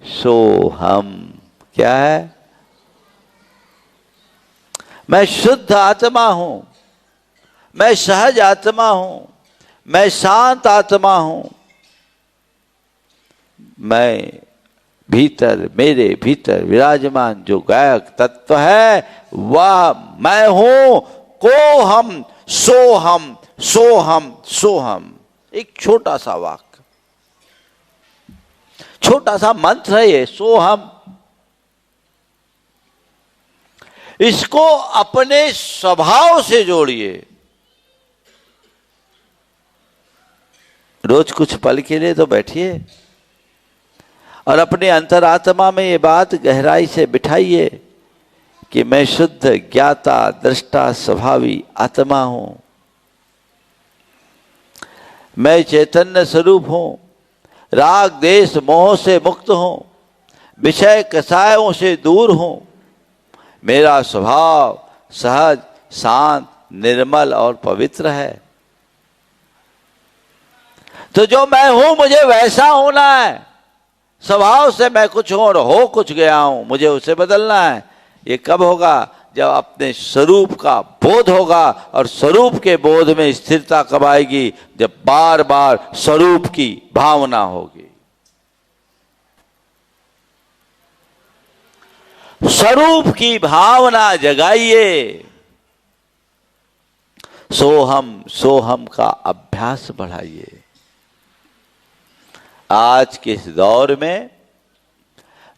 सो हम, क्या है, मैं शुद्ध आत्मा हूं, मैं सहज आत्मा हूं, मैं शांत आत्मा हूं, मैं भीतर, मेरे भीतर विराजमान जो गायक तत्व है वह मैं हूं। को हम सो हम, सो हम, सो हम। एक छोटा सा वाक्य, छोटा सा मंत्र है ये, सो हम। इसको अपने स्वभाव से जोड़िए। रोज कुछ पल के लिए तो बैठिए और अपने अंतरात्मा में ये बात गहराई से बिठाइए कि मैं शुद्ध ज्ञाता दृष्टा स्वभावी आत्मा हूं, मैं चैतन्य स्वरूप हूं, राग देश मोह से मुक्त हूं, विषय कसायों से दूर हूं, मेरा स्वभाव सहज शांत निर्मल और पवित्र है। तो जो मैं हूं मुझे वैसा होना है। स्वभाव से मैं कुछ हूं और हो कुछ गया हूं, मुझे उसे बदलना है। ये कब होगा, जब अपने स्वरूप का बोध होगा। और स्वरूप के बोध में स्थिरता कब आएगी, जब बार बार स्वरूप की भावना होगी। स्वरूप की भावना जगाइए। सोहम का अभ्यास बढ़ाइए। आज के इस दौर में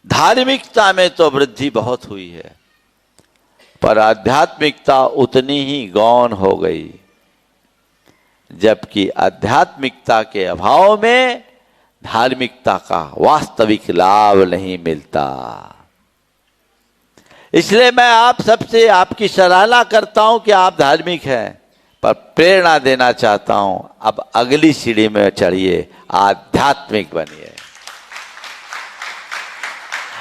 धार्मिकता में तो वृद्धि बहुत हुई है, पर आध्यात्मिकता उतनी ही गौण हो गई। जबकि आध्यात्मिकता के अभाव में धार्मिकता का वास्तविक लाभ नहीं मिलता। इसलिए मैं आप सबसे आपकी सराहना करता हूं कि आप धार्मिक हैं, पर प्रेरणा देना चाहता हूं, अब अगली सीढ़ी में चढ़िए, आध्यात्मिक बनिए।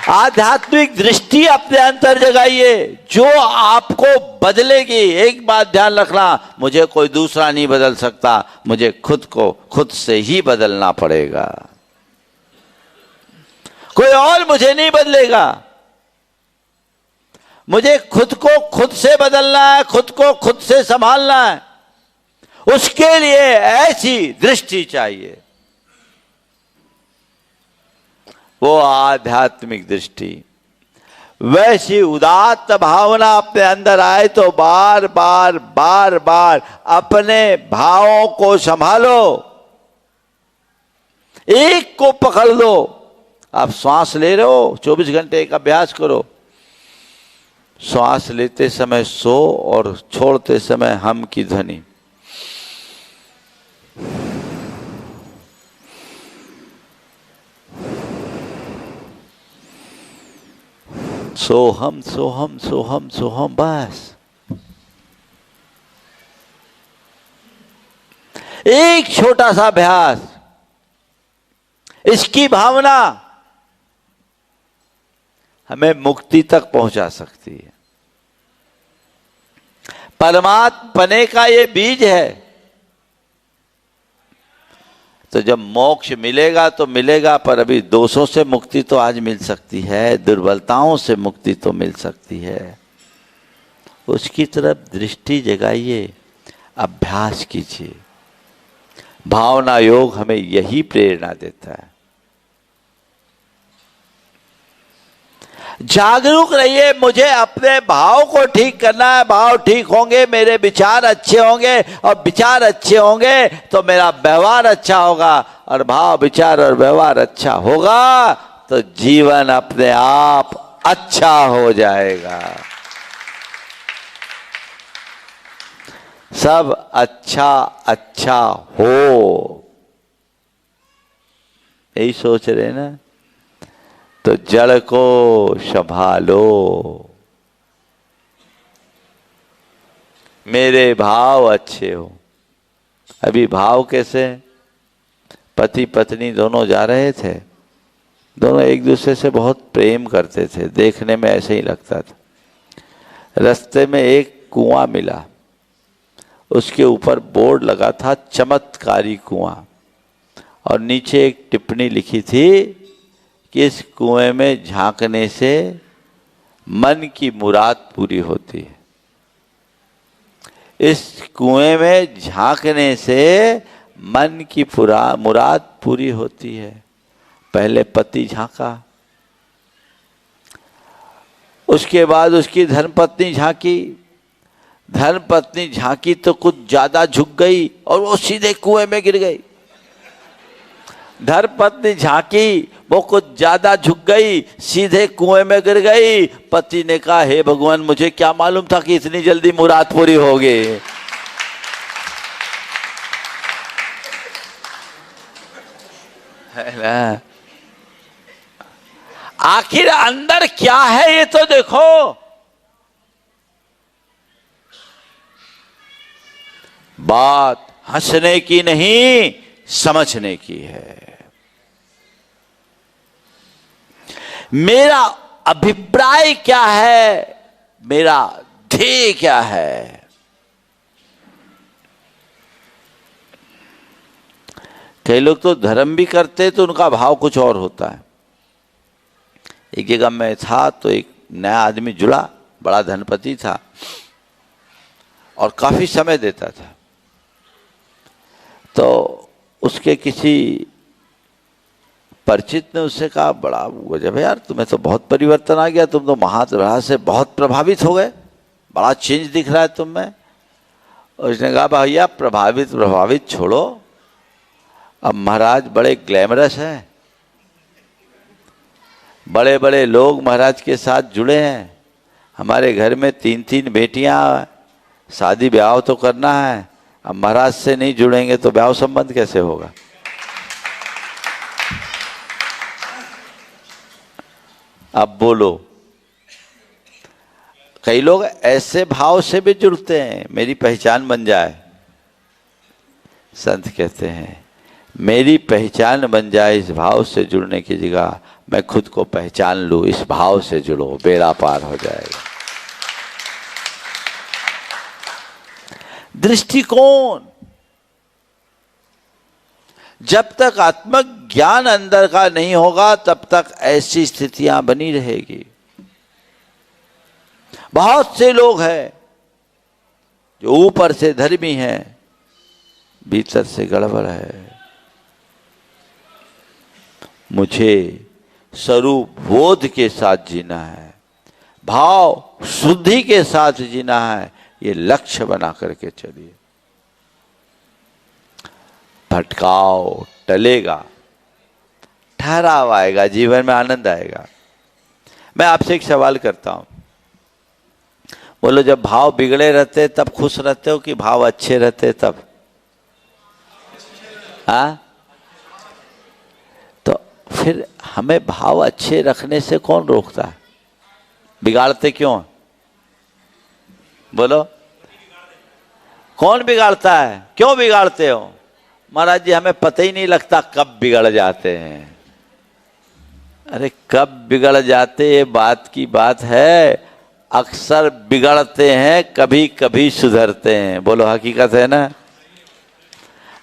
आध्यात्मिक दृष्टि अपने अंतर जगाइए जो आपको बदलेगी। एक बात ध्यान रखना, मुझे कोई दूसरा नहीं बदल सकता, मुझे खुद को खुद से ही बदलना पड़ेगा। कोई और मुझे नहीं बदलेगा, मुझे खुद को खुद से बदलना है, खुद को खुद से संभालना है। उसके लिए ऐसी दृष्टि चाहिए, वो आध्यात्मिक दृष्टि। वैसी उदात्त भावना अपने अंदर आए तो बार बार बार बार अपने भावों को संभालो, एक को पकड़ लो। आप श्वास ले रहे हो, 24 घंटे का अभ्यास करो। श्वास लेते समय सो और छोड़ते समय हम की ध्वनि। सोहम सोहम सोहम सोहम, बस एक छोटा सा अभ्यास, इसकी भावना हमें मुक्ति तक पहुंचा सकती है। परमात्मने का ये बीज है। तो जब मोक्ष मिलेगा तो मिलेगा, पर अभी दोषों से मुक्ति तो आज मिल सकती है, दुर्बलताओं से मुक्ति तो मिल सकती है। उसकी तरफ दृष्टि जगाइए, अभ्यास कीजिए। भावना योग हमें यही प्रेरणा देता है। जागरूक रहिए, मुझे अपने भाव को ठीक करना है। भाव ठीक होंगे, मेरे विचार अच्छे होंगे, और विचार अच्छे होंगे तो मेरा व्यवहार अच्छा होगा, और भाव विचार और व्यवहार अच्छा होगा तो जीवन अपने आप अच्छा हो जाएगा। सब अच्छा अच्छा हो, यही सोच रहे ना। तो जड़ को संभालो, मेरे भाव अच्छे हो। अभी भाव कैसे? पति पत्नी दोनों जा रहे थे, दोनों एक दूसरे से बहुत प्रेम करते थे, देखने में ऐसे ही लगता था। रास्ते में एक कुआं मिला, उसके ऊपर बोर्ड लगा था चमत्कारी कुआं, और नीचे एक टिप्पणी लिखी थी कि इस कुएं में झांकने से मन की मुराद पूरी होती है। इस कुएं में झांकने से मन की मुराद पूरी होती है। पहले पति झांका, उसके बाद उसकी धर्मपत्नी झांकी। धर्मपत्नी झांकी तो कुछ ज्यादा झुक गई और वो सीधे कुएं में गिर गई। धर्मपत्नी झांकी, वो कुछ ज्यादा झुक गई, सीधे कुएं में गिर गई। पति ने कहा, हे भगवान, मुझे क्या मालूम था कि इतनी जल्दी मुराद पूरी होगी। है ना? आखिर अंदर क्या है ये तो देखो। बात हंसने की नहीं, समझने की है। मेरा अभिप्राय क्या है, मेरा ध्येय क्या है। कई लोग तो धर्म भी करते तो उनका भाव कुछ और होता है। एक जगह में था तो एक नया आदमी जुड़ा, बड़ा धनपति था और काफी समय देता था। तो उसके किसी परिचित ने उससे कहा, बड़ा गजब है यार, तुम्हें तो बहुत परिवर्तन आ गया, तुम तो महाराज से बहुत प्रभावित हो गए, बड़ा चेंज दिख रहा है तुम में। उसने कहा, भैया प्रभावित छोड़ो, अब महाराज बड़े ग्लैमरस हैं, बड़े बड़े लोग महाराज के साथ जुड़े हैं। हमारे घर में 3-3 बेटियां, शादी ब्याह तो करना है, अब महाराज से नहीं जुड़ेंगे तो ब्याह संबंध कैसे होगा। अब बोलो, कई लोग ऐसे भाव से भी जुड़ते हैं, मेरी पहचान बन जाए। संत कहते हैं, मेरी पहचान बन जाए, इस भाव से जुड़ने की जगह मैं खुद को पहचान लूं, इस भाव से जुड़ो, बेड़ा पार हो जाएगा। दृष्टिकोण, जब तक आत्मज्ञान अंदर का नहीं होगा तब तक ऐसी स्थितियां बनी रहेगी। बहुत से लोग हैं जो ऊपर से धर्मी हैं, भीतर से गड़बड़ है। मुझे स्वरूप बोध के साथ जीना है, भाव शुद्धि के साथ जीना है, ये लक्ष्य बना करके चलिए। भटकाव टलेगा, ठहराव आएगा, जीवन में आनंद आएगा। मैं आपसे एक सवाल करता हूं, बोलो, जब भाव बिगड़े रहते तब खुश रहते हो कि भाव अच्छे रहते तब? हाँ, तो फिर हमें भाव अच्छे रखने से कौन रोकता है? बिगाड़ते क्यों? बोलो, कौन बिगाड़ता है? क्यों बिगाड़ते हो? महाराज जी, हमें पता ही नहीं लगता कब बिगड़ जाते हैं। अरे कब बिगड़ जाते ये बात की बात है, अक्सर बिगड़ते हैं, कभी कभी सुधरते हैं। बोलो, हकीकत है ना?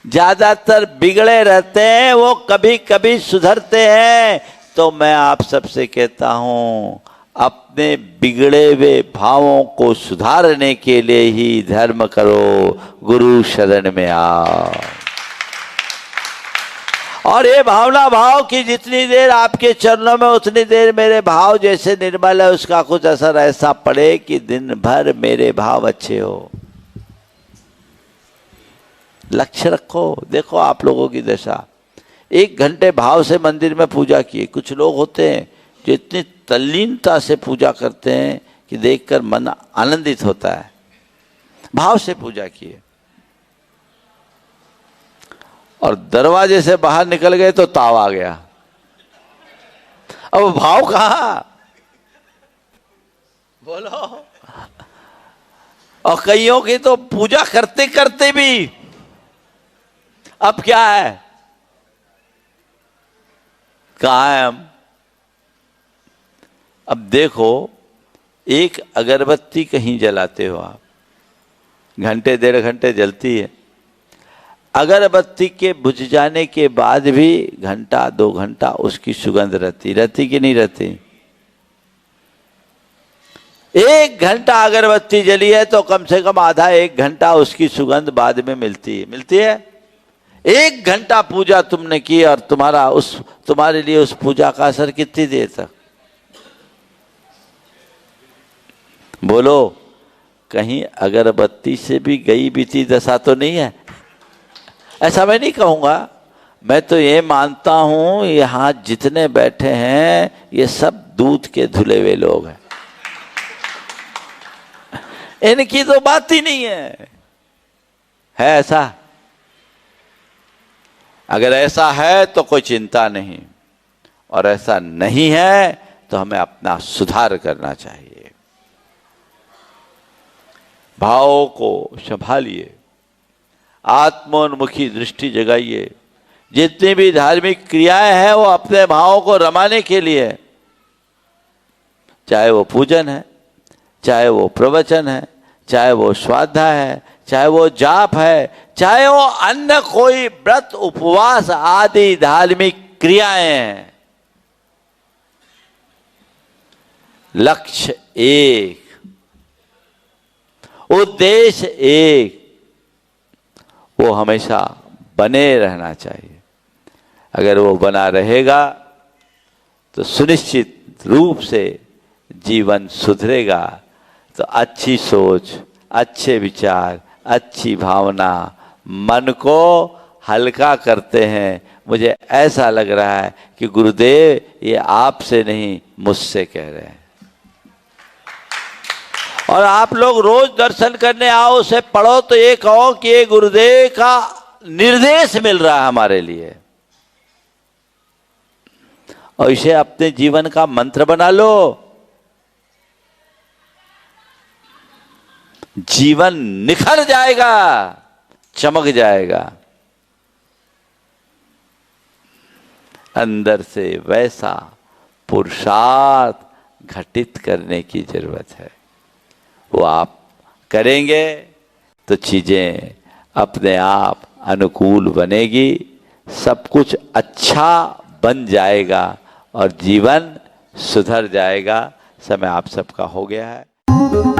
ज्यादातर बिगड़े रहते हैं, वो कभी कभी सुधरते हैं। तो मैं आप सबसे कहता हूं, अपने बिगड़े हुए भावों को सुधारने के लिए ही धर्म करो, गुरु शरण में आओ। और ये भावना भाव की जितनी देर आपके चरणों में, उतनी देर मेरे भाव जैसे निर्मल है, उसका कुछ असर ऐसा पड़े कि दिन भर मेरे भाव अच्छे हो। लक्ष्य रखो। देखो आप लोगों की दशा, 1 घंटे भाव से मंदिर में पूजा किए। कुछ लोग होते हैं जो इतनी तल्लीनता से पूजा करते हैं कि देखकर मन आनंदित होता है। भाव से पूजा किए और दरवाजे से बाहर निकल गए तो ताव आ गया। अब भाव कहां? बोलो। और कईयों की तो पूजा करते करते भी अब क्या है, कहां है हम? अब देखो, एक अगरबत्ती कहीं जलाते हो आप, घंटे 1.5 घंटे जलती है। अगरबत्ती के बुझ जाने के बाद भी घंटा 2 घंटा उसकी सुगंध रहती कि नहीं रहती? 1 घंटा अगरबत्ती जली है तो कम से कम आधा 1 घंटा उसकी सुगंध बाद में मिलती है। 1 घंटा पूजा तुमने की और तुम्हारे लिए उस पूजा का असर कितनी देर तक? बोलो, कहीं अगरबत्ती से भी गई बीती दशा तो नहीं है? ऐसा मैं नहीं कहूंगा, मैं तो ये मानता हूं यहां जितने बैठे हैं ये सब दूध के धुले हुए लोग हैं। इनकी तो बात ही नहीं है ऐसा? अगर ऐसा है तो कोई चिंता नहीं, और ऐसा नहीं है तो हमें अपना सुधार करना चाहिए। भावों को संभालिए, आत्मोन्मुखी दृष्टि जगाइए। जितनी भी धार्मिक क्रियाएं हैं वो अपने भावों को रमाने के लिए, चाहे वो पूजन है, चाहे वो प्रवचन है, चाहे वो स्वाध्याय है, चाहे वो जाप है, चाहे वो अन्य कोई व्रत उपवास आदि धार्मिक क्रियाएं हैं, लक्ष्य एक, उद्देश्य एक, वो हमेशा बने रहना चाहिए। अगर वो बना रहेगा तो सुनिश्चित रूप से जीवन सुधरेगा। तो अच्छी सोच, अच्छे विचार, अच्छी भावना मन को हल्का करते हैं। मुझे ऐसा लग रहा है कि गुरुदेव ये आपसे नहीं मुझसे कह रहे हैं। और आप लोग रोज दर्शन करने आओ, उसे पढ़ो तो ये कहो कि ये गुरुदेव का निर्देश मिल रहा है हमारे लिए, और इसे अपने जीवन का मंत्र बना लो। जीवन निखर जाएगा, चमक जाएगा। अंदर से वैसा पुरुषार्थ घटित करने की जरूरत है। वो आप करेंगे तो चीजें अपने आप अनुकूल बनेगी, सब कुछ अच्छा बन जाएगा और जीवन सुधर जाएगा। समय आप सबका हो गया है।